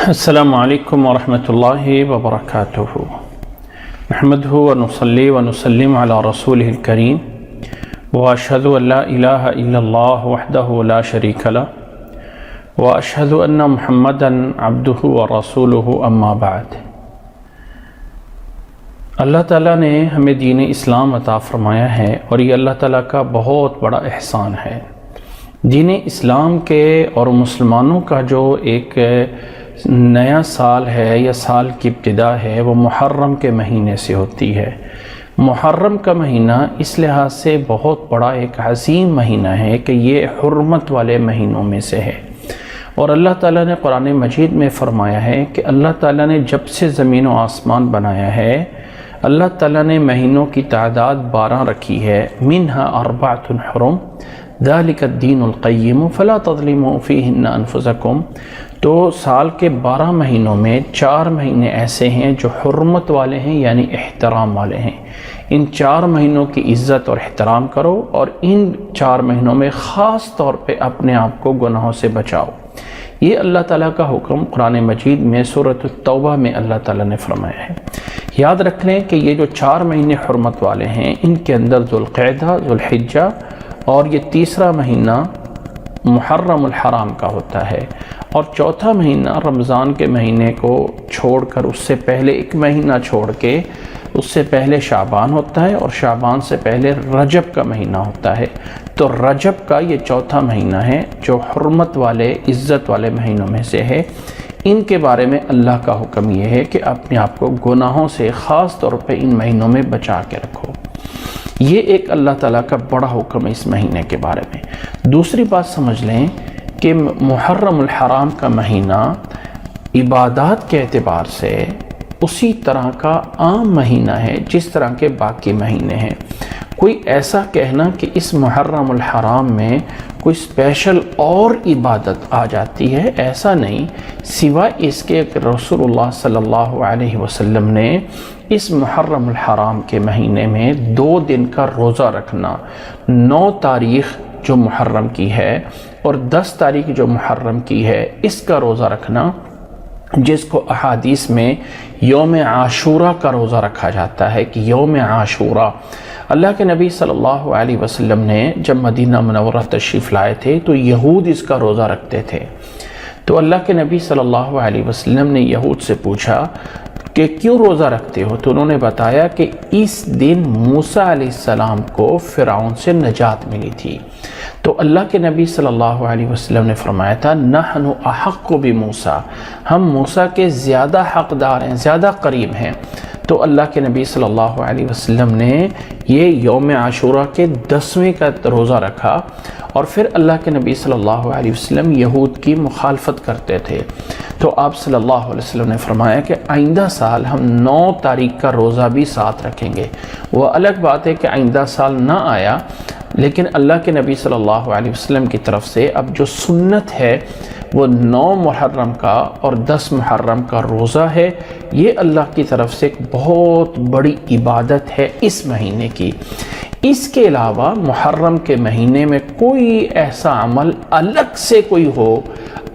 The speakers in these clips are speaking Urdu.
السلام علیکم ورحمۃ اللہ وبرکاتہ۔ نحمدہ ونصلی ونسلم علی رسولہ الکریم واشہد ان لا الہ الا اللہ وحدہ لا شریک لہ واشہد ان محمدا عبدہ ورسولہ اما بعد۔ اللہ تعالیٰ نے ہمیں دین اسلام عطا فرمایا ہے اور یہ اللہ تعالیٰ کا بہت بڑا احسان ہے۔ دین اسلام کے اور مسلمانوں کا جو ایک نیا سال ہے یا سال کی ابتدا ہے وہ محرم کے مہینے سے ہوتی ہے۔ محرم کا مہینہ اس لحاظ سے بہت بڑا ایک عظیم مہینہ ہے کہ یہ حرمت والے مہینوں میں سے ہے، اور اللہ تعالیٰ نے قرآن مجید میں فرمایا ہے کہ اللہ تعالیٰ نے جب سے زمین و آسمان بنایا ہے، اللہ تعالیٰ نے مہینوں کی تعداد 12 رکھی ہے۔ منہا اربعۃ حرم ذالک الدین القیم فلا تظلموا فیہن انفسکم۔ تو سال کے 12 مہینوں میں 4 مہینے ایسے ہیں جو حرمت والے ہیں، یعنی احترام والے ہیں۔ ان 4 مہینوں کی عزت اور احترام کرو، اور ان 4 مہینوں میں خاص طور پہ اپنے آپ کو گناہوں سے بچاؤ۔ یہ اللہ تعالیٰ کا حکم قرآن مجید میں سورۃ التوبہ میں اللہ تعالیٰ نے فرمایا ہے۔ یاد رکھ لیں کہ یہ جو 4 مہینے حرمت والے ہیں، ان کے اندر ذوالقعدہ، ذوالحجہ اور یہ تیسرا مہینہ محرم الحرام کا ہوتا ہے، اور چوتھا مہینہ رمضان کے مہینے کو چھوڑ کر اس سے پہلے ایک مہینہ چھوڑ کے اس سے پہلے شعبان ہوتا ہے، اور شعبان سے پہلے رجب کا مہینہ ہوتا ہے۔ تو رجب کا یہ چوتھا مہینہ ہے جو حرمت والے، عزت والے مہینوں میں سے ہے۔ ان کے بارے میں اللہ کا حکم یہ ہے کہ اپنے آپ کو گناہوں سے خاص طور پہ ان مہینوں میں بچا کے رکھو۔ یہ ایک اللہ تعالیٰ کا بڑا حکم ہے اس مہینے کے بارے میں۔ دوسری بات سمجھ لیں کہ محرم الحرام کا مہینہ عبادات کے اعتبار سے اسی طرح کا عام مہینہ ہے جس طرح کے باقی مہینے ہیں۔ کوئی ایسا کہنا کہ اس محرم الحرام میں کوئی اسپیشل اور عبادت آ جاتی ہے، ایسا نہیں، سوائے اس کے کہ رسول اللہ صلی اللہ علیہ وسلم نے اس محرم الحرام کے مہینے میں 2 دن کا روزہ رکھنا، 9 تاریخ جو محرم کی ہے اور 10 تاریخ جو محرم کی ہے، اس کا روزہ رکھنا، جس کو احادیث میں یوم عاشورہ کا روزہ رکھا جاتا ہے کہ یوم عاشورہ۔ اللہ کے نبی صلی اللہ علیہ وسلم نے جب مدینہ منورہ تشریف لائے تھے تو یہود اس کا روزہ رکھتے تھے، تو اللہ کے نبی صلی اللہ علیہ وسلم نے یہود سے پوچھا کہ کیوں روزہ رکھتے ہو؟ تو انہوں نے بتایا کہ اس دن موسیٰ علیہ السلام کو فرعون سے نجات ملی تھی۔ تو اللہ کے نبی صلی اللہ علیہ وسلم نے فرمایا تھا نحن احق بموسیٰ، ہم موسیٰ کے زیادہ حقدار ہیں، زیادہ قریب ہیں۔ تو اللہ کے نبی صلی اللہ علیہ وسلم نے یہ یوم عاشورہ کے 10ویں کا روزہ رکھا، اور پھر اللہ کے نبی صلی اللہ علیہ وسلم یہود کی مخالفت کرتے تھے، تو آپ صلی اللہ علیہ وسلم نے فرمایا کہ آئندہ سال ہم 9 تاریخ کا روزہ بھی ساتھ رکھیں گے۔ وہ الگ بات ہے کہ آئندہ سال نہ آیا، لیکن اللہ کے نبی صلی اللہ علیہ وسلم کی طرف سے اب جو سنت ہے وہ 9 محرم کا اور 10 محرم کا روزہ ہے۔ یہ اللہ کی طرف سے ایک بہت بڑی عبادت ہے اس مہینے کی۔ اس کے علاوہ محرم کے مہینے میں کوئی ایسا عمل الگ سے کوئی ہو،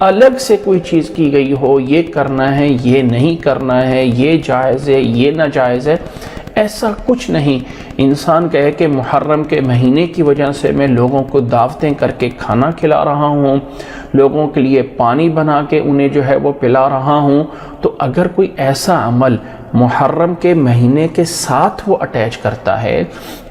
الگ سے کوئی چیز کی گئی ہو، یہ کرنا ہے، یہ نہیں کرنا ہے، یہ جائز ہے، یہ ناجائز ہے، ایسا کچھ نہیں۔ انسان کہے کہ محرم کے مہینے کی وجہ سے میں لوگوں کو دعوتیں کر کے کھانا کھلا رہا ہوں، لوگوں کے لیے پانی بنا کے انہیں جو ہے وہ پلا رہا ہوں، تو اگر کوئی ایسا عمل محرم کے مہینے کے ساتھ وہ اٹیچ کرتا ہے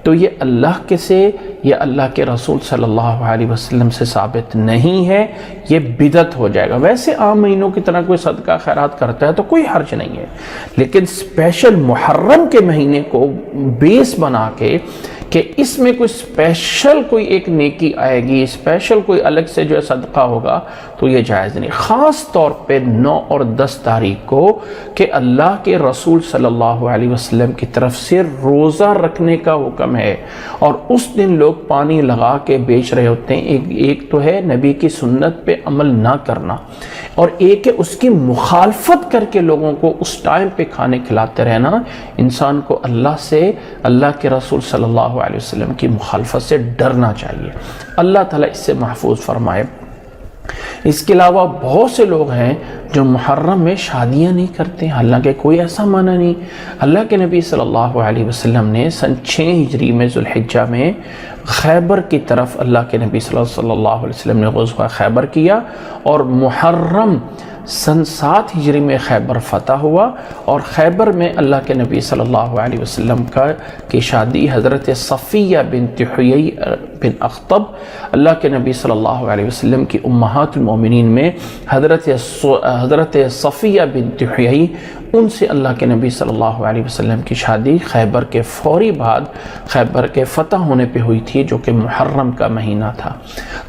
تو یہ اللہ کے سے یا اللہ کے رسول صلی اللہ علیہ وسلم سے ثابت نہیں ہے، یہ بدعت ہو جائے گا۔ ویسے عام مہینوں کی طرح کوئی صدقہ خیرات کرتا ہے تو کوئی حرج نہیں ہے، لیکن اسپیشل محرم کے مہینے کو بیس بنا کے کہ اس میں کوئی اسپیشل کوئی ایک نیکی آئے گی، اسپیشل کوئی الگ سے جو ہے صدقہ ہوگا، تو یہ جائز نہیں۔ خاص طور پہ 9 اور 10 تاریخ کو کہ اللہ کے رسول صلی اللہ علیہ وسلم کی طرف سے روزہ رکھنے کا حکم ہے، اور اس دن لوگ پانی لگا کے بیچ رہے ہوتے ہیں۔ ایک تو ہے نبی کی سنت پہ عمل نہ کرنا، اور ایک ہے اس کی مخالفت کر کے لوگوں کو اس ٹائم پہ کھانے کھلاتے رہنا۔ انسان کو اللہ سے، اللہ کے رسول صلی اللہ علیہ وسلم کی مخالفت سے ڈرنا چاہیے۔ اللہ تعالیٰ اس سے محفوظ فرمائے۔ اس کے علاوہ بہت سے لوگ ہیں جو محرم میں شادیاں نہیں کرتے، حالانکہ کوئی ایسا معنی نہیں۔ اللہ کے نبی صلی اللہ علیہ وسلم نے سن 6 ہجری میں ذوالحجہ میں خیبر کی طرف اللہ کے نبی صلی اللہ علیہ وسلم نے غزوہ خیبر کیا، اور محرم سن 7 ہجری میں خیبر فتح ہوا، اور خیبر میں اللہ کے نبی صلی اللہ علیہ وسلم کی شادی حضرت صفیہ بنت حیی بن اخطب، اللہ کے نبی صلی اللہ علیہ وسلم کی امہات المومنین میں حضرت صفیہ بنت حیی، ان سے اللہ کے نبی صلی اللہ علیہ وسلم کی شادی خیبر کے فوری بعد خیبر کے فتح ہونے پہ ہوئی تھی، جو کہ محرم کا مہینہ تھا۔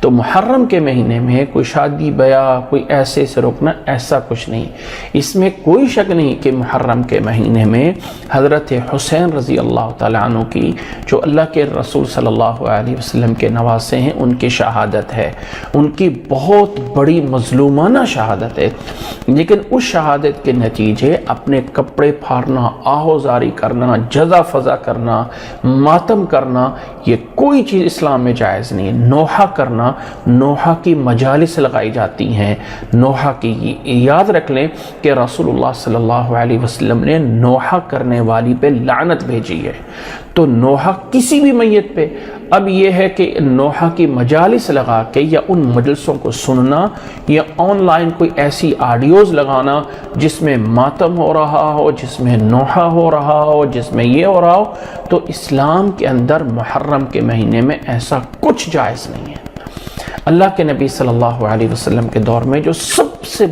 تو محرم کے مہینے میں کوئی شادی بیاہ، کوئی ایسے سے روکنا، ایسا کچھ نہیں۔ اس میں کوئی شک نہیں کہ محرم کے مہینے میں حضرت حسین رضی اللہ تعالیٰ عنہ کی، جو اللہ کے رسول صلی اللہ علیہ وسلم کے نواسے ہیں، ان کی شہادت ہے، ان کی بہت بڑی مظلومانہ شہادت ہے، لیکن اس شہادت کے نتیجے اپنے کپڑے پھاڑنا، آہوزاری کرنا، جزا فضا کرنا، ماتم کرنا، یہ کوئی چیز اسلام میں جائز نہیں ہے۔ نوحہ کرنا، نوحہ کی مجالس لگائی جاتی ہیں، نوحہ کی یاد رکھ لیں کہ رسول اللہ صلی اللہ علیہ وسلم نے نوحہ کرنے والی پہ لعنت بھیجی ہے، تو نوحہ کسی بھی میت پہ۔ اب یہ ہے کہ نوحہ کی مجالس لگا کے یا ان مجلسوں کو سننا، یا آن لائن کوئی ایسی آڈیوز لگانا جس میں ماتم ہو رہا ہو، جس میں نوحہ ہو رہا ہو، جس میں یہ ہو رہا ہو، تو اسلام کے اندر محرم کے مہینے میں ایسا کچھ جائز نہیں ہے۔ اللہ کے نبی صلی اللہ علیہ وسلم کے دور میں جو سب سے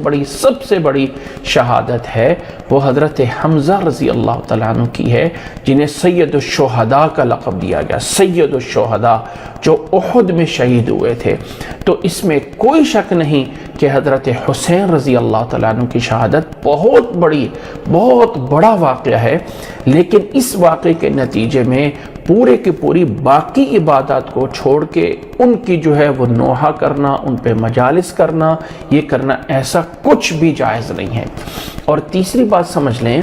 بڑی شہادت ہے، وہ حضرت حمزہ رضی اللہ تعالیٰ عنہ کی ہے، جنہیں سید الشہداء کا لقب دیا گیا، سید الشہداء، جو احد میں شہید ہوئے تھے۔ تو اس میں کوئی شک نہیں کہ حضرت حسین رضی اللہ تعالیٰ عنہ کی شہادت بہت بڑا واقعہ ہے، لیکن اس واقعے کے نتیجے میں پورے کی پوری باقی عبادات کو چھوڑ کے ان کی جو ہے وہ نوحہ کرنا، ان پہ مجالس کرنا، یہ کرنا، ایسا کچھ بھی جائز نہیں ہے۔ اور تیسری بات سمجھ لیں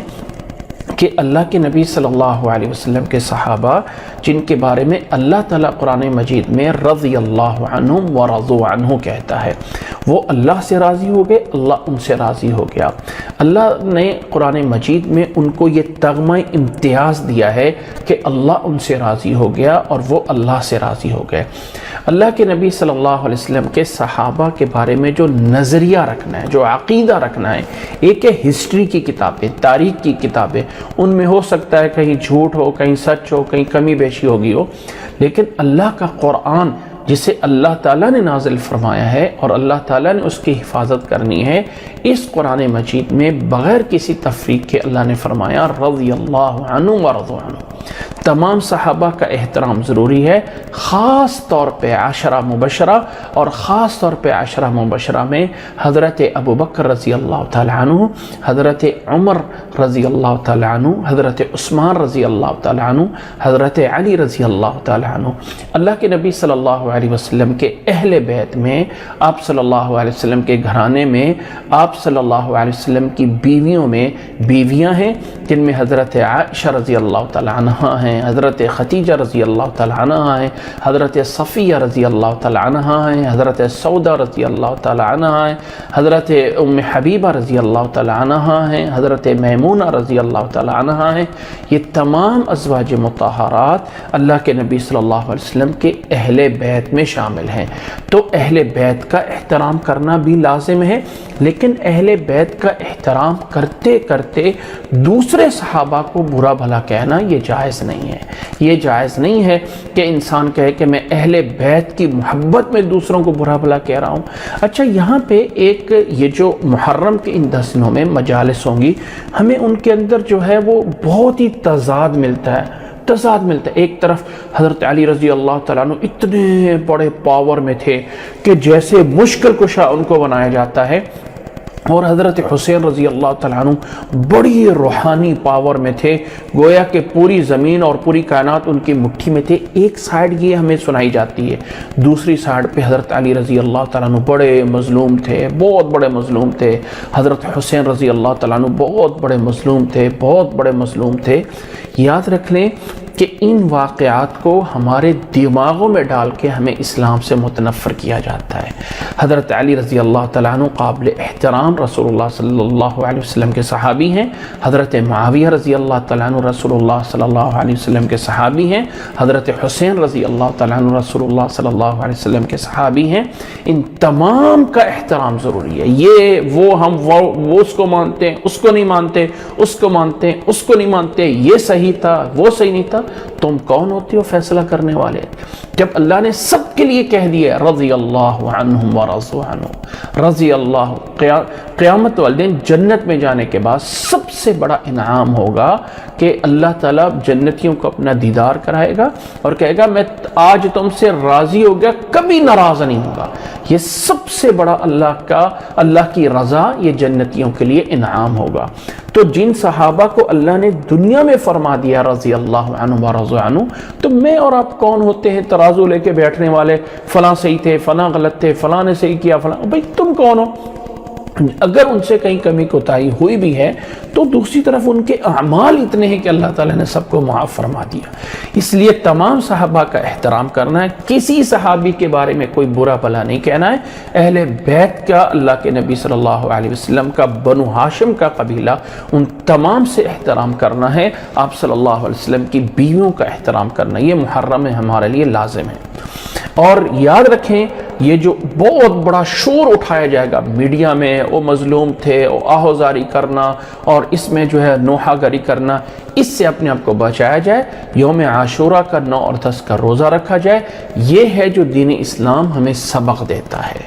کہ اللہ کے نبی صلی اللہ علیہ وسلم کے صحابہ، جن کے بارے میں اللہ تعالیٰ قرآن مجید میں رضی اللہ عنہم ورضوا عنہ کہتا ہے، وہ اللہ سے راضی ہو گئے، اللہ ان سے راضی ہو گیا۔ اللہ نے قرآن مجید میں ان کو یہ تغمہ امتیاز دیا ہے کہ اللہ ان سے راضی ہو گیا اور وہ اللہ سے راضی ہو گئے۔ اللہ کے نبی صلی اللہ علیہ وسلم کے صحابہ کے بارے میں جو نظریہ رکھنا ہے، جو عقیدہ رکھنا ہے، ایک ہے ہسٹری کی کتابیں، تاریخ کی کتابیں، ان میں ہو سکتا ہے کہیں جھوٹ ہو، کہیں سچ ہو، کہیں کمی بیشی ہوگی ہو، لیکن اللہ کا قرآن جسے اللہ تعالیٰ نے نازل فرمایا ہے اور اللہ تعالیٰ نے اس کی حفاظت کرنی ہے، اس قرآن مجید میں بغیر کسی تفریق کے اللہ نے فرمایا رضی اللہ عنہ ورضوا عنہ۔ تمام صحابہ کا احترام ضروری ہے، خاص طور پہ عشرہ مبشرہ، اور خاص طور پہ عشرہ مبشرہ میں حضرت ابو بکر رضی اللہ تعالیٰ عنہ، حضرت عمر رضی اللہ تعالیٰ عنہ، حضرت عثمان رضی اللہ تعالیٰ عنہ، حضرت علی رضی اللہ تعالیٰ عنہ۔ اللہ کے نبی صلی اللہ علیہ وسلم کے اہل بیت میں، آپ صلی اللہ علیہ وسلم کے گھرانے میں، آپ صلی اللہ علیہ وسلم کی بیویوں میں بیویاں ہیں جن میں حضرت عائشہ رضی اللہ تعالیٰ عنہ ہیں، حضرت خدیجہ رضی اللہ تعالیٰ عنہ ہیں، حضرت صفیہ رضی اللہ تعالیٰ عنہ ہیں، حضرت سودہ رضی اللہ تعالیٰ عنہ ہیں، حضرت ام حبیبہ رضی اللہ تعالیٰ عنہ ہیں، حضرت میمونہ رضی اللہ تعالیٰ عنہ ہیں۔ یہ تمام ازواج مطہرات اللہ کے نبی صلی اللہ علیہ وسلم کے اہل بیت میں شامل ہیں۔ تو اہل بیت کا احترام کرنا بھی لازم ہے، لیکن اہل بیت کا احترام کرتے کرتے دوسرے صحابہ کو برا بھلا کہنا یہ جائز نہیں ہے۔ یہ جائز نہیں ہے کہ انسان کہے کہ میں اہل بیت کی محبت میں دوسروں کو برا بھلا کہہ رہا ہوں۔ اچھا، یہاں پہ ایک یہ جو محرم کے ان 10 دنوں میں مجالس ہوں گی، ہمیں ان کے اندر جو ہے وہ بہت ہی تضاد ملتا ہے۔ ایک طرف حضرت علی رضی اللہ تعالیٰ عنہ اتنے بڑے پاور میں تھے کہ جیسے مشکل کشا ان کو بنایا جاتا ہے، اور حضرت حسین رضی اللہ تعالیٰ عنہ بڑی روحانی پاور میں تھے، گویا کہ پوری زمین اور پوری کائنات ان کی مٹھی میں تھے۔ ایک سائیڈ یہ ہمیں سنائی جاتی ہے، دوسری سائیڈ پہ حضرت علی رضی اللہ تعالیٰ عنہ بڑے مظلوم تھے، بہت بڑے مظلوم تھے۔ حضرت حسین رضی اللہ تعالیٰ عنہ بہت بڑے مظلوم تھے۔ یاد رکھ لیں کہ ان واقعات کو ہمارے دماغوں میں ڈال کے ہمیں اسلام سے متنفر کیا جاتا ہے۔ حضرت علی رضی اللہ تعالیٰ عنہ قابل احترام رسول اللہ صلی اللہ علیہ وسلم کے صحابی ہیں۔ حضرت معاویہ رضی اللہ تعالیٰ عنہ رسول اللہ صلی اللہ علیہ وسلم کے صحابی ہیں۔ حضرت حسین رضی اللہ تعالیٰ عنہ رسول اللہ صلی اللہ علیہ وسلم کے صحابی ہیں۔ ان تمام کا احترام ضروری ہے۔ یہ وہ اس کو مانتے ہیں، اس کو نہیں مانتے، اس کو مانتے ہیں، اس کو نہیں مانتے، یہ صحیح تھا، وہ صحیح نہیں تھا، تم کون ہوتے ہو فیصلہ کرنے والے؟ جب اللہ نے سب کے لیے کہہ دیا رضی اللہ عنہم ورضوا عنہ، رضی اللہ، قیامت والے دن جنت میں جانے کے بعد سب سے بڑا انعام ہوگا کہ اللہ تعالیٰ جنتیوں کو اپنا دیدار کرائے گا اور کہے گا میں آج تم سے راضی ہو گیا، کبھی ناراض نہیں ہوگا۔ یہ سب سے بڑا اللہ کی رضا یہ جنتیوں کے لیے انعام ہوگا۔ تو جن صحابہ کو اللہ نے دنیا میں فرما دیا رضی اللہ عنہ ورضوا عنہ، تو میں اور آپ کون ہوتے ہیں ترازو لے کے بیٹھنے والے، فلاں صحیح تھے، فلاں غلط تھے، فلاں نے صحیح کیا، فلاں، بھائی تم کون ہو؟ اگر ان سے کہیں کمی کوتاہی ہوئی بھی ہے تو دوسری طرف ان کے اعمال اتنے ہیں کہ اللہ تعالیٰ نے سب کو معاف فرما دیا۔ اس لیے تمام صحابہ کا احترام کرنا ہے، کسی صحابی کے بارے میں کوئی برا بھلا نہیں کہنا ہے۔ اہل بیت کا، اللہ کے نبی صلی اللہ علیہ وسلم کا، بنو ہاشم کا قبیلہ، ان تمام سے احترام کرنا ہے۔ آپ صلی اللہ علیہ وسلم کی بیویوں کا احترام کرنا، یہ محرم میں ہمارے لیے لازم ہے۔ اور یاد رکھیں یہ جو بہت بڑا شور اٹھایا جائے گا میڈیا میں، وہ مظلوم تھے، وہ آہوزاری کرنا اور اس میں جو ہے نوحہ گری کرنا، اس سے اپنے آپ کو بچایا جائے۔ یوم عاشورہ کا 9 اور 10 کا روزہ رکھا جائے۔ یہ ہے جو دین اسلام ہمیں سبق دیتا ہے،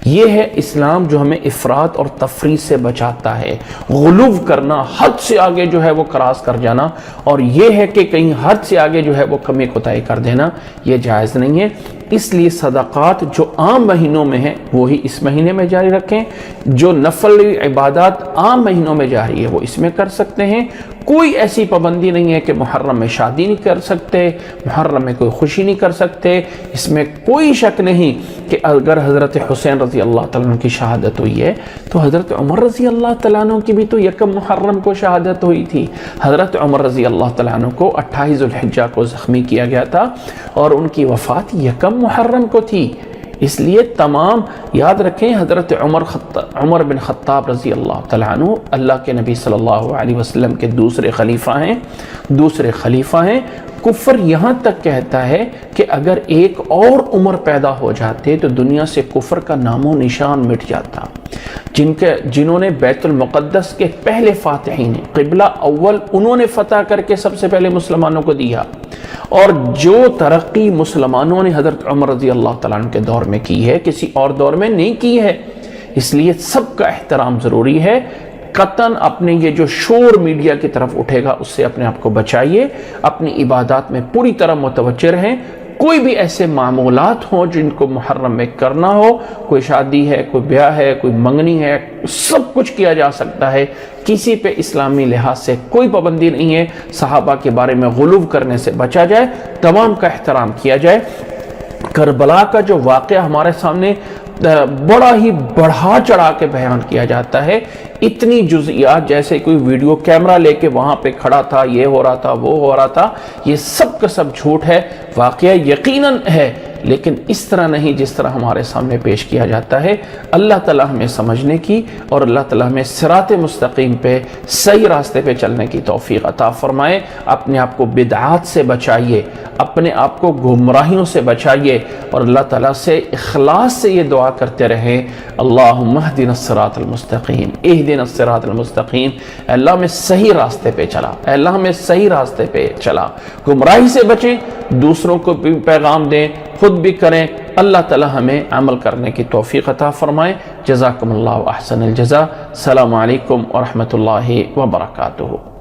یہ ہے اسلام جو ہمیں افراط اور تفریط سے بچاتا ہے۔ غلو کرنا، حد سے آگے جو ہے وہ کراس کر جانا، اور یہ ہے کہ کہیں حد سے آگے جو ہے وہ کمی کوتاہی کر دینا، یہ جائز نہیں ہے۔ اس لیے صدقات جو عام مہینوں میں ہیں وہی اس مہینے میں جاری رکھیں، جو نفل عبادات عام مہینوں میں جاری ہے وہ اس میں کر سکتے ہیں۔ کوئی ایسی پابندی نہیں ہے کہ محرم میں شادی نہیں کر سکتے، محرم میں کوئی خوشی نہیں کر سکتے۔ اس میں کوئی شک نہیں کہ اگر حضرت حسین رضی اللہ تعالیٰ عنہ کی شہادت ہوئی ہے تو حضرت عمر رضی اللہ تعالیٰ عنہ کی بھی تو 1 محرم کو شہادت ہوئی تھی۔ حضرت عمر رضی اللہ تعالیٰ عنہ کو 28 ذوالحجہ کو زخمی کیا گیا تھا اور ان کی وفات 1 محرم کو تھی۔ اس لیے تمام یاد رکھیں، حضرت عمر بن خطاب رضی اللہ تعالیٰ عنہ اللہ کے نبی صلی اللہ علیہ وسلم کے دوسرے خلیفہ ہیں۔ کفر یہاں تک کہتا ہے کہ اگر ایک اور عمر پیدا ہو جاتے تو دنیا سے کفر کا نام و نشان مٹ جاتا۔ جنہوں نے بیت المقدس کے پہلے فاتحین ہیں، قبلہ اول انہوں نے فتح کر کے سب سے پہلے مسلمانوں کو دیا، اور جو ترقی مسلمانوں نے حضرت عمر رضی اللہ تعالیٰ عنہ کے دور میں کی ہے کسی اور دور میں نہیں کی ہے۔ اس لیے سب کا احترام ضروری ہے۔ قطعاً اپنے یہ جو شور میڈیا کی طرف اٹھے گا اس سے اپنے آپ کو بچائیے، اپنی عبادات میں پوری طرح متوجہ رہیں۔ کوئی بھی ایسے معمولات ہوں جن کو محرم میں کرنا ہو، کوئی شادی ہے، کوئی بیاہ ہے، کوئی منگنی ہے، سب کچھ کیا جا سکتا ہے، کسی پہ اسلامی لحاظ سے کوئی پابندی نہیں ہے۔ صحابہ کے بارے میں غلو کرنے سے بچا جائے، تمام کا احترام کیا جائے۔ کربلا کا جو واقعہ ہمارے سامنے بڑا ہی بڑھا چڑھا کے بیان کیا جاتا ہے، اتنی جزئیات جیسے کوئی ویڈیو کیمرہ لے کے وہاں پہ کھڑا تھا، یہ ہو رہا تھا، وہ ہو رہا تھا، یہ سب کا سب جھوٹ ہے۔ واقعہ یقیناً ہے لیکن اس طرح نہیں جس طرح ہمارے سامنے پیش کیا جاتا ہے۔ اللہ تعالیٰ ہمیں سمجھنے کی اور اللہ تعالیٰ ہمیں صراط مستقیم پہ، صحیح راستے پہ چلنے کی توفیق عطا فرمائے۔ اپنے آپ کو بدعات سے بچائیے، اپنے آپ کو گمراہیوں سے بچائیے، اور اللہ تعالیٰ سے اخلاص سے یہ دعا کرتے رہیں، اللہم اہدنا الصراط المستقیم، اہدنا الصراط المستقیم۔ اے اللہ ہمیں صحیح راستے پہ چلا، اے اللہ ہمیں صحیح راستے پہ چلا۔ گمراہی سے بچیں، دوسروں کو بھی پیغام دیں، خود بھی کریں۔ اللہ تعالیٰ ہمیں عمل کرنے کی توفیق عطا فرمائے۔ جزاکم اللہ احسن الجزا۔ السلام علیکم ورحمۃ اللہ وبرکاتہ۔